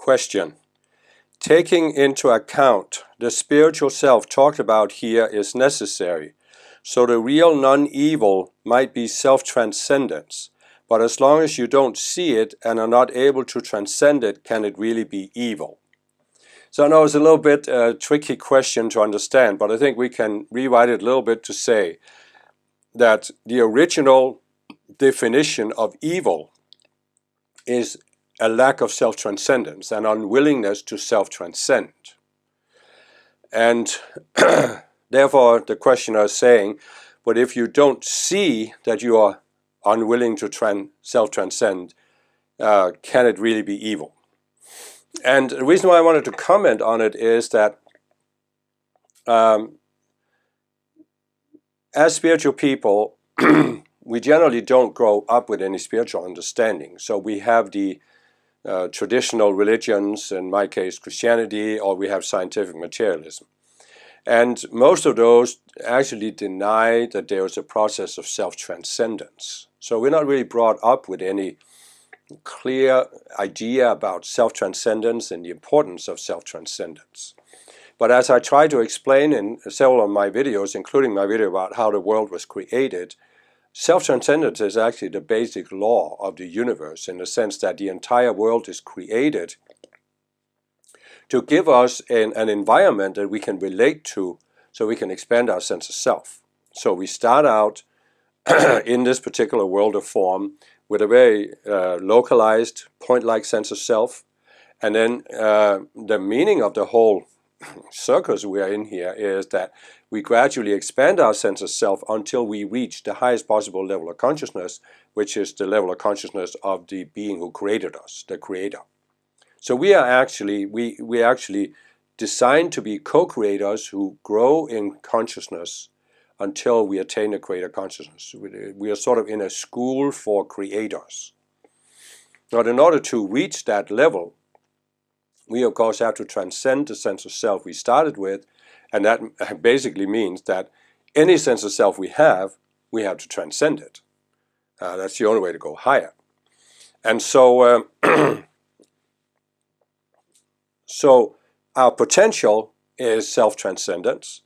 Question. Taking into account the spiritual self talked about here is necessary, so the real non-evil might be self-transcendence, but as long as you don't see it and are not able to transcend it, can it really be evil? So I know it's a little bit tricky question to understand, but I think we can rewrite it a little bit to say that the original definition of evil is a lack of self-transcendence, an unwillingness to self-transcend. And therefore the questioner is saying, but if you don't see that you are unwilling to self-transcend, can it really be evil? And the reason why I wanted to comment on it is that as spiritual people, we generally don't grow up with any spiritual understanding. So we have the traditional religions, in my case Christianity, or we have scientific materialism. And most of those actually deny that there is a process of self-transcendence. So we're not really brought up with any clear idea about self-transcendence and the importance of self-transcendence. But as I try to explain in several of my videos, including my video about how the world was created, self-transcendence is actually the basic law of the universe, in the sense that the entire world is created to give us an environment that we can relate to, so we can expand our sense of self. So we start out in this particular world of form with a very localized, point-like sense of self, and then the meaning of the whole circus we are in here is that we gradually expand our sense of self until we reach the highest possible level of consciousness, which is the level of consciousness of the being who created us, the creator. So we are actually designed to be co-creators who grow in consciousness until we attain a greater consciousness. We are sort of in a school for creators. Now, in order to reach that level, we of course have to transcend the sense of self we started with, and that basically means that any sense of self we have to transcend it. That's the only way to go higher. And so, so our potential is self-transcendence,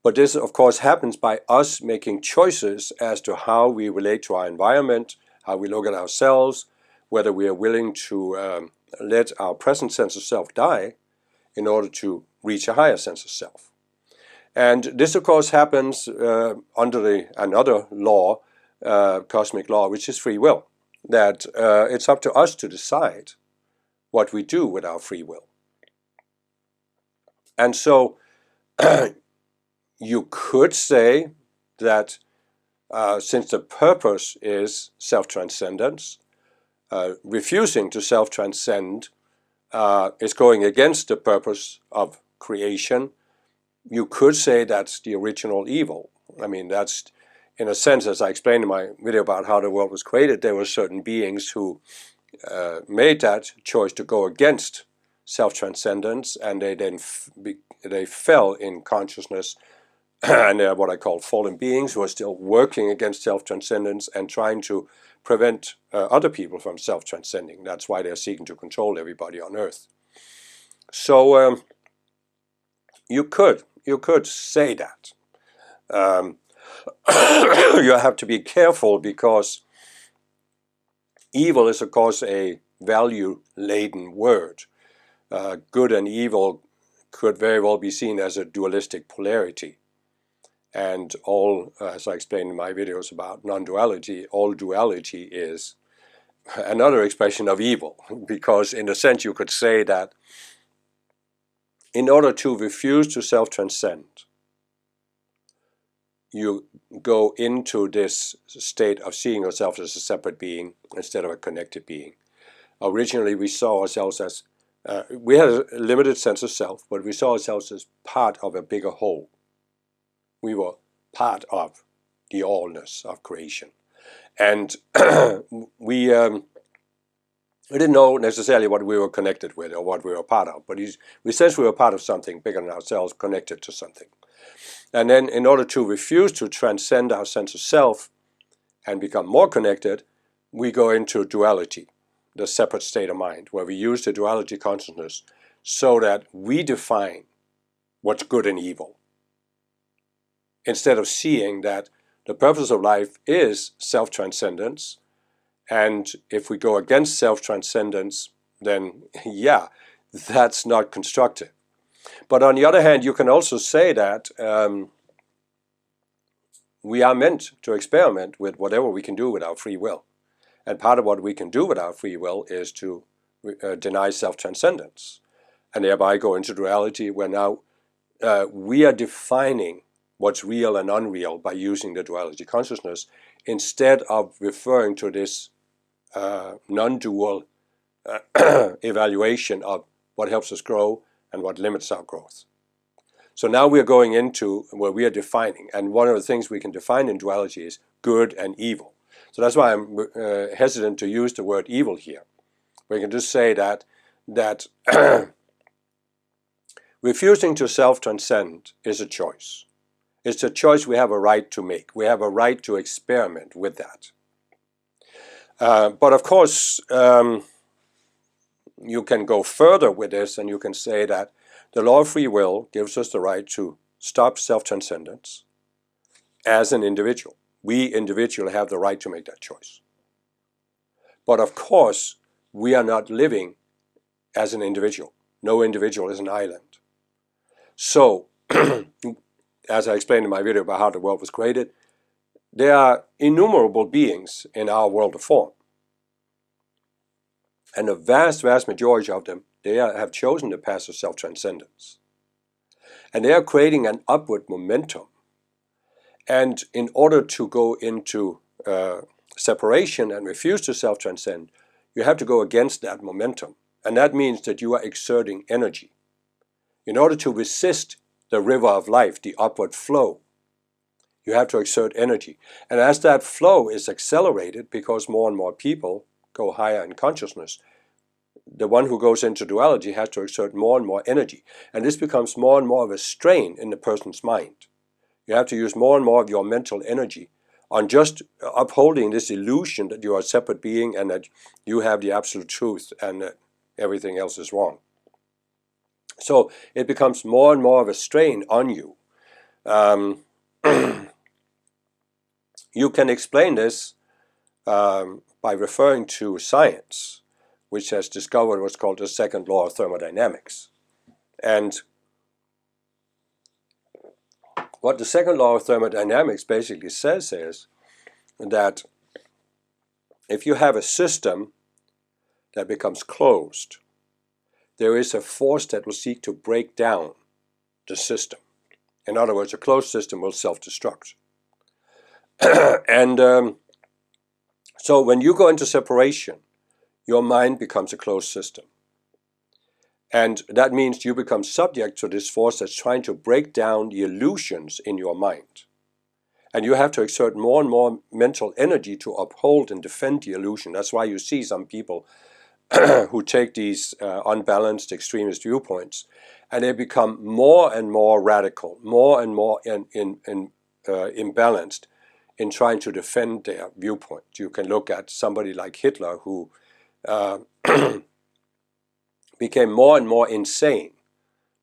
but this of course happens by us making choices as to how we relate to our environment, how we look at ourselves, whether we are willing to let our present sense of self die in order to reach a higher sense of self. And this of course happens under another law, cosmic law, which is free will, that it's up to us to decide what we do with our free will. And so you could say that since the purpose is self-transcendence, refusing to self-transcend is going against the purpose of creation. You could say that's the original evil. I mean, that's, in a sense, as I explained in my video about how the world was created, there were certain beings who made that choice to go against self-transcendence, and they then they fell in consciousness, and they are what I call fallen beings who are still working against self-transcendence and trying to prevent other people from self-transcending. That's why they're seeking to control everybody on Earth. So you could say that. You have to be careful, because evil is of course a value-laden word. Good and evil could very well be seen as a dualistic polarity. And all, as I explained in my videos about non-duality, all duality is another expression of evil, because in a sense you could say that in order to refuse to self-transcend, you go into this state of seeing yourself as a separate being instead of a connected being. Originally we saw ourselves as, we had a limited sense of self, but we saw ourselves as part of a bigger whole. We were part of the allness of creation. And we didn't know necessarily what we were connected with or what we were part of, but we sensed we were part of something bigger than ourselves, connected to something. And then in order to refuse to transcend our sense of self and become more connected, we go into duality. the separate state of mind, where we use the duality consciousness so that we define what's good and evil, instead of seeing that the purpose of life is self-transcendence. And if we go against self-transcendence, then yeah, that's not constructive. But on the other hand, you can also say that we are meant to experiment with whatever we can do with our free will. And part of what we can do with our free will is to deny self-transcendence, and thereby go into duality, where now we are defining what's real and unreal by using the duality consciousness, instead of referring to this non-dual evaluation of what helps us grow and what limits our growth. So now we're going into where we are defining, and one of the things we can define in duality is good and evil. So that's why I'm hesitant to use the word evil here. We can just say that refusing to self-transcend is a choice. It's a choice we have a right to make. We have a right to experiment with that. But of course, you can go further with this, and you can say that the law of free will gives us the right to stop self-transcendence as an individual. We individually have the right to make that choice. But of course, we are not living as an individual. No individual is an island. So, as I explained in my video about how the world was created, there are innumerable beings in our world of form. And the vast, vast majority of them, they have chosen the path of self-transcendence. And they are creating an upward momentum. And in order to go into separation and refuse to self-transcend, you have to go against that momentum. And that means that you are exerting energy. In order to resist the river of life, the upward flow, you have to exert energy. And as that flow is accelerated, because more and more people go higher in consciousness, the one who goes into duality has to exert more and more energy. And this becomes more and more of a strain in the person's mind. You have to use more and more of your mental energy on just upholding this illusion that you are a separate being and that you have the absolute truth and that everything else is wrong. So it becomes more and more of a strain on you. You can explain this by referring to science, which has discovered what's called the second law of thermodynamics. And what the second law of thermodynamics basically says is that if you have a system that becomes closed, there is a force that will seek to break down the system. In other words, a closed system will self-destruct. And so when you go into separation, your mind becomes a closed system. And that means you become subject to this force that's trying to break down the illusions in your mind. And you have to exert more and more mental energy to uphold and defend the illusion. That's why you see some people who take these unbalanced extremist viewpoints, and they become more and more radical, more and more imbalanced in trying to defend their viewpoint. You can look at somebody like Hitler, who became more and more insane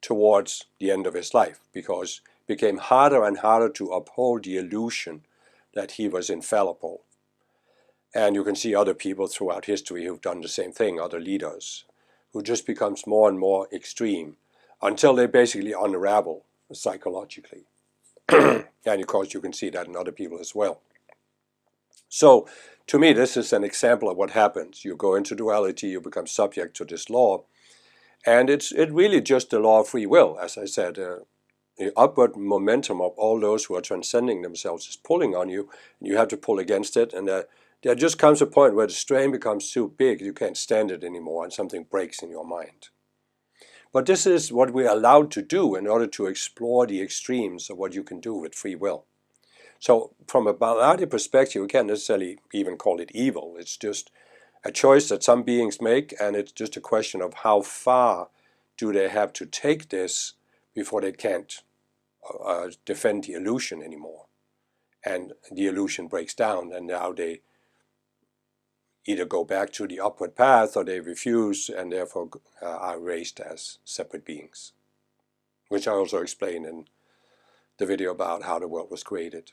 towards the end of his life, because it became harder and harder to uphold the illusion that he was infallible. And you can see other people throughout history who've done the same thing, other leaders, who just becomes more and more extreme until they basically unravel psychologically. And of course you can see that in other people as well. So to me, this is an example of what happens. You go into duality, you become subject to this law, and it's really just the law of free will. As I said, the upward momentum of all those who are transcending themselves is pulling on you, and you have to pull against it. And there just comes a point where the strain becomes too big, you can't stand it anymore, and something breaks in your mind. But this is what we're allowed to do in order to explore the extremes of what you can do with free will. So from a duality perspective, we can't necessarily even call it evil. It's just a choice that some beings make, and it's just a question of how far do they have to take this before they can't defend the illusion anymore. And the illusion breaks down, and now they either go back to the upward path or they refuse and therefore are raised as separate beings, which I also explain in the video about how the world was created.